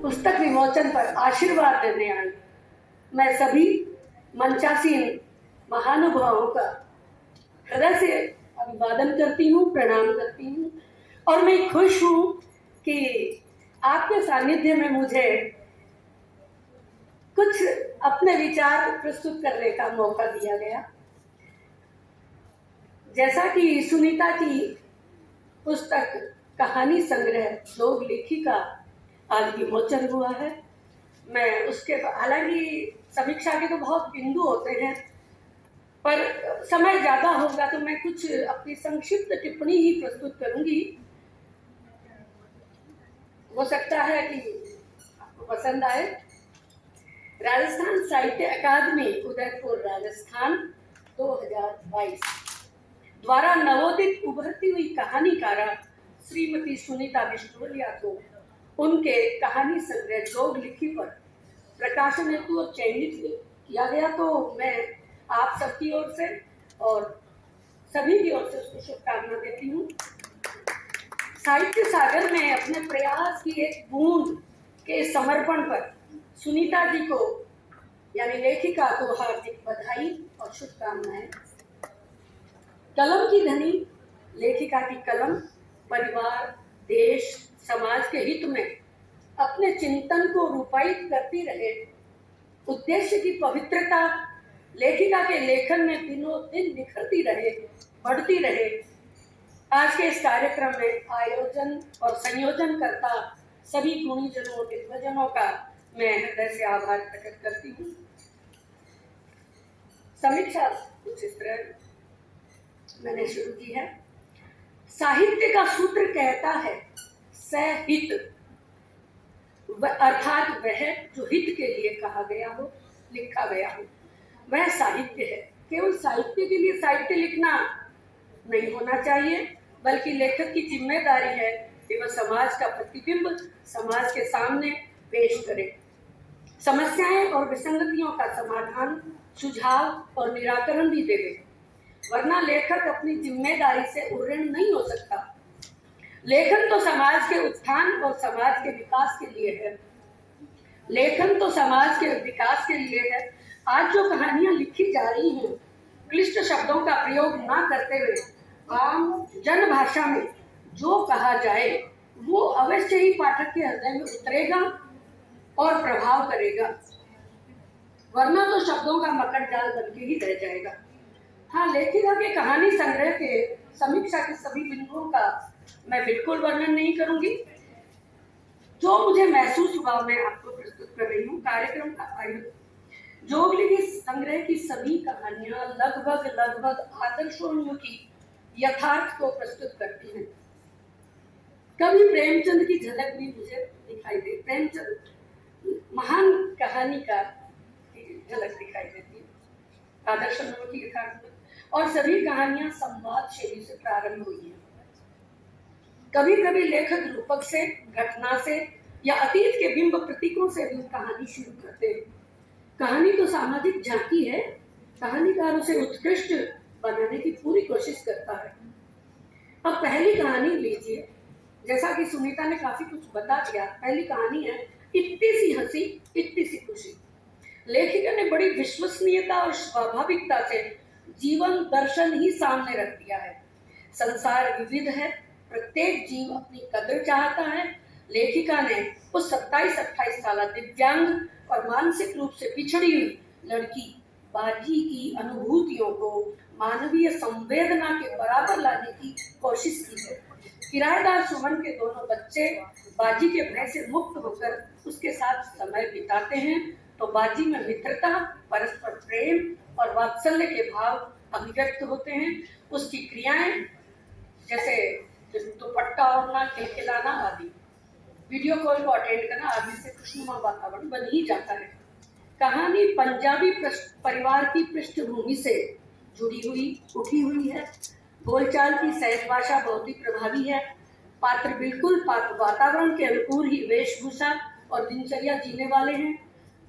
पुस्तक विमोचन पर आशीर्वाद देने आई। मैं सभी मंचासीन महानुभावों का हृदय से अभिवादन करती हूँ, प्रणाम करती हूँ और मैं खुश हूँ कि आपके सानिध्य में मुझे कुछ अपने विचार प्रस्तुत करने का मौका दिया गया। जैसा कि सुनीता की पुस्तक कहानी संग्रह लोक लेखिका आज विमोचन हुआ है, मैं उसके हालांकि समीक्षा के तो बहुत बिंदु होते हैं, पर समय ज़्यादा होगा तो मैं कुछ अपनी संक्षिप्त टिप्पणी ही प्रस्तुत करूंगी। हो सकता है कि आपको पसंद आए। राजस्थान साहित्य अकादमी उदयपुर राजस्थान 2022 द्वारा नवोदित उभरती हुई कहानीकारा श्रीमती सुनीता बिष्टोलिया को उनके कहानी संग्रह जोग लिखी पर प्रकाशन हेतु चयनित किया गया, तो मैं आप सबकी ओर से और सभी की ओर से उसको शुभकामना देती हूँ। साहित्य सागर में अपने प्रयास की एक बूंद के समर्पण पर सुनीता जी को यानी लेखिका को हार्दिक बधाई और शुभकामनाएं। कलम की धनी लेखिका की कलम परिवार, देश, समाज के हित में अपने चिंतन को रूपायित करती रहे। उद्देश्य की पवित्रता लेखिका के लेखन में दिनों दिन निखरती रहे, बढ़ती रहे। आज के इस कार्यक्रम में आयोजन और संयोजन करता सभी गुणीजनों, दिग्गजनों का मैं हृदय से आभार प्रकट करती हूँ। समीक्षा कुछ इस तरह मैंने शुरू की है। साहित्य का सूत्र कहता है सहित, अर्थात वह जो हित के लिए कहा गया हो, लिखा गया हो, वह साहित्य है। केवल साहित्य के लिए साहित्य लिखना नहीं होना चाहिए, बल्कि लेखक की जिम्मेदारी है कि वह समाज का प्रतिबिंब समाज के सामने पेश करे, समस्याएं और विसंगतियों का समाधान, सुझाव और निराकरण भी देवे, वरना लेखक अपनी जिम्मेदारी से उऋण नहीं हो सकता। लेखन तो समाज के उत्थान और समाज के विकास के लिए है। लेखन तो समाज के विकास के लिए है। आज जो कहानियां लिखी जा रही हैं, क्लिष्ट शब्दों का प्रयोग ना करते हुए आम जन भाषा में जो कहा जाए वो अवश्य ही पाठक के हृदय में उतरेगा और प्रभाव करेगा, वरना तो शब्दों का मकड़ जाल बन के ही रह जाएगा। हाँ, लेखिका के कहानी संग्रह के समीक्षा के सभी बिंदुओं का मैं बिल्कुल वर्णन नहीं करूंगी। जो मुझे महसूस हुआ मैं आपको प्रस्तुत कर रही हूँ। कार्यक्रम का आयोजन जोग लिखी संग्रह की सभी कहानियां लगभग आदर्शों की यथार्थ को प्रस्तुत करती हैं। कभी प्रेमचंद की झलक भी मुझे दिखाई दे, प्रेमचंद महान कहानीकार की झलक दिखाई देती है आदर्शों की यथार्थ में। और सभी कहानियां संवाद शैली से प्रारंभ हुई हैं। कभी कभी लेखक रूपक से, घटना से या अतीत के बिंब प्रतीकों से भी कहानी शुरू करते हैं। कहानी तो सामाजिक झांकी है, कहानीकार उसे उत्कृष्ट बनाने की पूरी कोशिश करता है। अब पहली कहानी लीजिए। जैसा कि सुनीता ने काफी कुछ बता दिया, पहली कहानी है इतनी सी हंसी इतनी सी खुशी। लेखिका ने बड़ी विश्वसनीयता और स्वाभाविकता से जीवन दर्शन ही सामने रख दिया है। संसार विविध है, प्रत्येक जीव अपनी कद्र चाहता है। लेखिका ने उस 27-28 साल दिव्यांग और मानसिक रूप से पिछड़ी हुई लड़की बाजी की अनुभूतियों को मानवीय संवेदना के बराबर लाने की कोशिश की है। किराएदार सुमन के दोनों बच्चे बाजी के भय से मुक्त होकर उसके साथ समय बिताते हैं, तो बाजी में मित्रता, परस्पर प्रेम और वात्सल्य के भाव अभिव्यक्त होते हैं। उसकी क्रियाएं जैसे दुपट्टा ओढ़ना, खिलखिलाना आदि, वीडियो कॉल को अटेंड करना आदि से खुशनुमा वातावरण बन ही जाता है। कहानी पंजाबी परिवार की पृष्ठभूमि से उठी हुई है। बोलचाल की सहज भाषा बहुत ही प्रभावी है। पात्र बिल्कुल वातावरण के अनुकूल ही वेशभूषा और दिनचर्या जीने वाले हैं।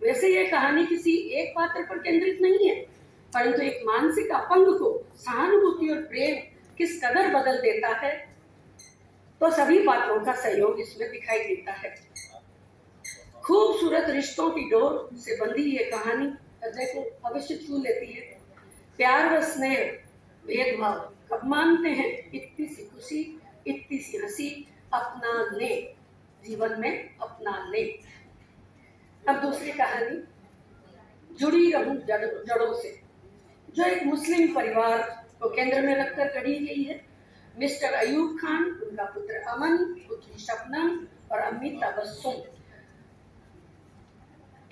वैसे यह कहानी किसी एक पात्र पर केंद्रित नहीं है, परंतु एक मानसिक अपंग को सहानुभूति और प्रेम किस कदर बदल देता है, तो सभी पात्रों का सहयोग इसमें दिखाई देता है। खूबसूरत रिश्तों की डोर से बंधी ये कहानी हृदय को अवश्य छू लेती है। प्यार व स्नेह भेदभाव कब मानते हैं, इतनी सी खुशी, इतनी सी हंसी अपना ले, जीवन में अपना ले। अब दूसरी कहानी, जुड़ी रहूं जड़ों से, जो एक मुस्लिम परिवार को केंद्र में रखकर गढ़ी गई है। मिस्टर अयूब खान, उनका पुत्र अमन, पुत्री शबनम और अम्मी तबस्सुम।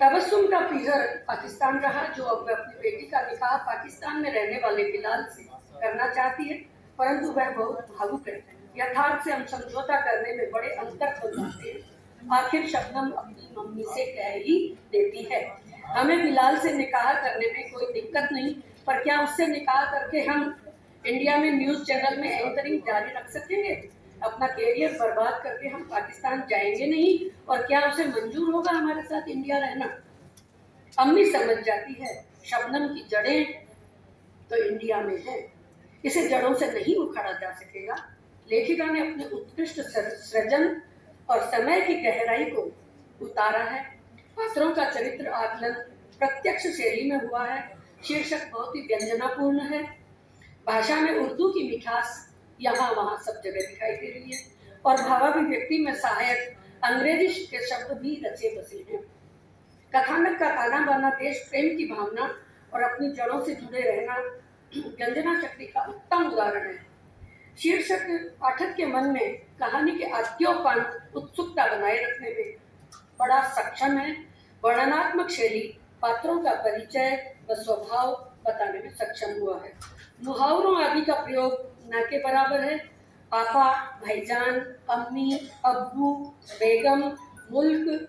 तबस्सुम का पीहर पाकिस्तान रहा, जो अब अपनी बेटी का निकाह पाकिस्तान में रहने वाले बिलाल से करना चाहती है, परंतु वह बहुत भावुक है। यथार्थ से हम समझौता करने में बड़े अंतर हो जाते हैं। आखिर शबनम अपनी मम्मी से कह ही देती है, हमें बिलाल से निकाह करने में कोई दिक्कत नहीं, पर क्या उससे निकाह करके हम इंडिया में न्यूज चैनल में एंकरिंग जारी रख सकेंगे? अपना कैरियर बर्बाद करके हम पाकिस्तान जाएंगे नहीं, और क्या उसे मंजूर होगा हमारे साथ इंडिया रहना? अम्मी समझ जाती है, शबनम की जड़ें तो इंडिया में है, इसे जड़ों से नहीं उखाड़ा जा सकेगा। लेखिका ने अपने उत्कृष्ट सृजन और समय की गहराई को उतारा है। पात्रों का चरित्र आकलन प्रत्यक्ष शैली में हुआ है। शीर्षक बहुत ही व्यंजनापूर्ण है। भाषा में उर्दू की मिठास यहाँ वहाँ सब जगह दिखाई दे रही है, और भावाभिव्यक्ति में सहायक अंग्रेजी के शब्द भी रचे बसे हैं। कथानक का ताना बाना देश प्रेम की भावना और अपनी जड़ों से जुड़े रहना व्यंजना शक्ति का उत्तम उदाहरण है। शीर्षक पाठक के मन में कहानी के आद्योपांत उत्सुकता बनाए रखने में बड़ा सक्षम है। वर्णनात्मक शैली पात्रों का परिचय व स्वभाव बताने में सक्षम हुआ है। मुहावरों आदि का प्रयोग न के बराबर है। पापा, भाईजान, अम्मी, अब्बू, बेगम, मुल्क,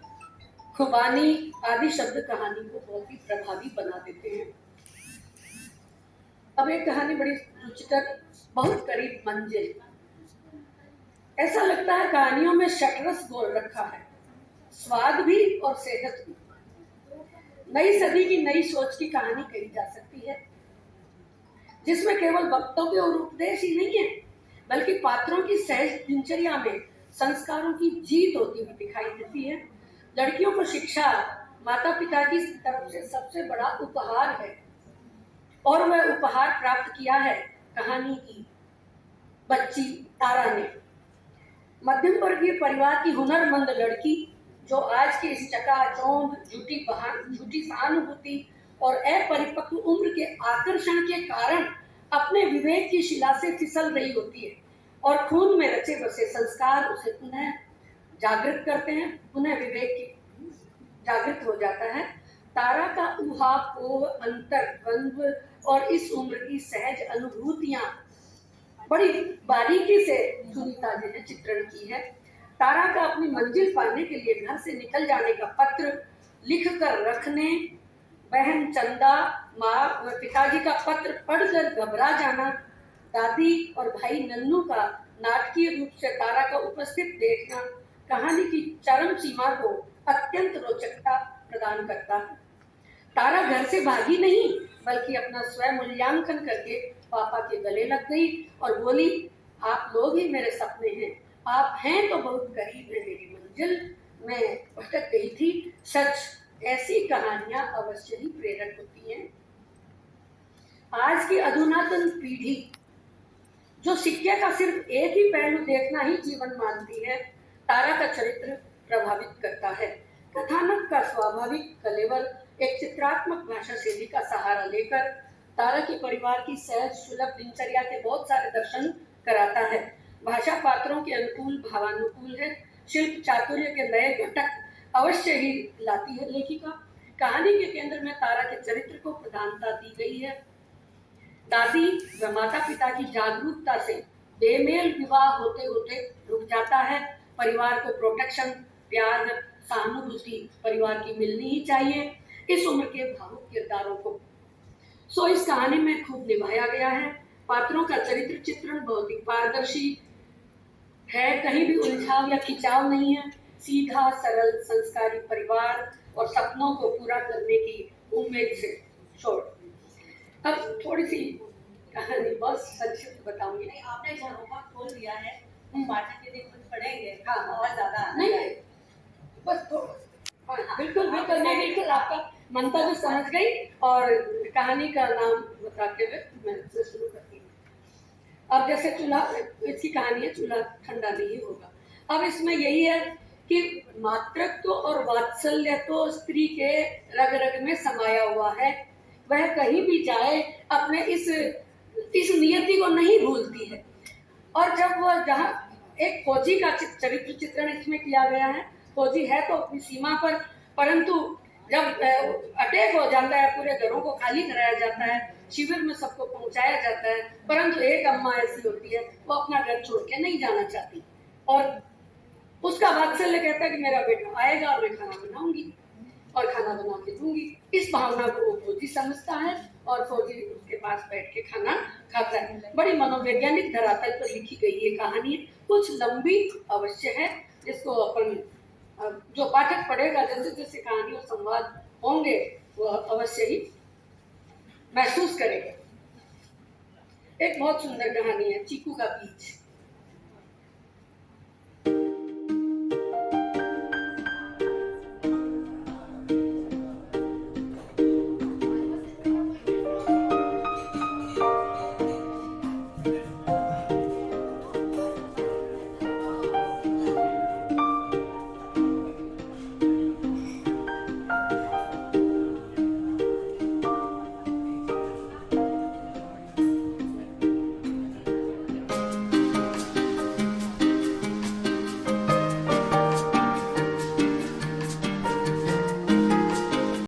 खुबानी आदि शब्द कहानी को बहुत ही प्रभावी बना देते हैं। अब एक कहानी बड़ी रुचिकर, बहुत करीब मंजिल। ऐसा लगता है कहानियों में शटरस घोल रखा है, स्वाद भी और सेहत भी। नई सदी की नई सोच की कहानी कही जा सकती है, जिसमें केवल वक्तों के और उपदेश ही नहीं है, बल्कि पात्रों की सहज दिनचर्या में संस्कारों की जीत होती हुई दिखाई देती है। लड़कियों को शिक्षा माता पिता की तरफ से सबसे बड़ा उपहार है, और वह उपहार प्राप्त किया है कहानी की बच्ची तारा ने। मध्यम वर्गीय परिवार की हुनरमंद लड़की, जो आज के इस चकाचौंध, झूठी सहानुभूति और अपरिपक्व उम्र के आकर्षण के कारण अपने विवेक की शिला से फिसल रही होती है, और खून में रचे बसे संस्कार उसे पुनः जागृत करते हैं, पुनः विवेक की जागृत हो जाता है। तारा का ऊहापोह, अंतर्द्वंद्व और इस उम्र की सहज अनुभूतियां बड़ी बारीकी से सुनीता जी ने चित्रण की है। तारा का अपनी मंजिल पाने के लिए घर से निकल जाने का पत्र लिख कर रखने, बहन चंदा, माँ व पिताजी का पत्र पढ़कर घबरा जाना, दादी और भाई नन्नू का नाटकीय रूप से तारा का उपस्थित देखना कहानी की चरम सीमा को अत्यंत रोचकता प्रदान करता है। तारा घर से भागी नहीं, बल्कि अपना स्वयं मूल्यांकन करके पापा के गले लग गई और बोली, आप लोग ही मेरे सपने हैं, आप हैं तो बहुत करीब है मेरी मंजिल, मैं भटक गई थी। सच, ऐसी कहानियां अवश्य ही प्रेरक होती हैं। आज की अधुनातन पीढ़ी जो सिक्के का सिर्फ एक ही पहलू देखना ही जीवन मानती है, तारा का चरित्र प्रभावित करता है। कथानक का स्वाभाविक कलेवर एक चित्रात्मक भाषा शैली का सहारा लेकर तारा के परिवार की सहज सुलभ दिनचर्या के बहुत सारे दर्शन कराता है। भाषा पात्रों के अनुकूल भावानुकूल है। शिल्प चातुर्य के नए घटक अवश्य ही लाती है लेखिका। कहानी के केंद्र में तारा के चरित्र को प्रधानता दी गई है। दादी व माता पिता की जागरूकता से बेमेल विवाह होते होते रुक जाता है। परिवार को प्रोटेक्शन, प्यार, सहानुभूति परिवार की मिलनी ही चाहिए इस उम्र के भावुक किरदारों को। सो इस कहानी में खूब निभाया गया है। पात्रों का चरित्र चित्रण बहुत ही पारदर्शी है, कहीं भी उलझाव या खिंचाव नहीं है। सीधा सरल संस्कारी परिवार और सपनों को पूरा करने की उम्मीद से छोड़। अब थोड़ी सी कहानी बहुत संक्षिप्त बताऊंगी। नहीं, आपने झरोखा खोल दिया है, पाठक यदि कुछ पढ़ेंगे हाँ बहुत ज्यादा नहीं, बस हाँ, बिल्कुल बिल्कुल, मैं बिल्कुल आपका मंतव्य समझ गई और कहानी का नाम बताते हुए मैं इससे शुरू करती हूँ। अब जैसे चूल्हा, इसकी कहानी है चूल्हा ठंडा नहीं होगा। अब इसमें यही है कि मातृत्व और वात्सल्य तो स्त्री के रग रग में समाया हुआ है। वह कहीं भी जाए अपने इस नियति को नहीं भूलती है। और जब वह जहाँ एक फौजी का चरित्र चित्रण इसमें किया गया है। फौजी है तो अपनी सीमा पर, परंतु जब अटैक हो जाता है, पूरे घरों को खाली कराया जाता है, शिविर में सबको पहुंचाया जाता है, परंतु एक अम्मा ऐसी होती है वो अपना घर छोड़ के नहीं जाना चाहती और उसका वात्सल्य कहता है कि मेरा बेटा आएगा और मैं खाना बनाऊंगी और खाना बना के दूंगी। इस भावना को वो फौजी समझता है और फौजी उसके पास बैठ के खाना खाता है। बड़ी मनोवैज्ञानिक धरातल पर लिखी गई ये कहानी है, कुछ लंबी अवश्य है, जिसको अपन जो पाठक पढ़ेगा, जैसे जैसे कहानी और संवाद होंगे वो अवश्य ही महसूस करेगा। एक बहुत सुंदर कहानी है, चीकू का बीज।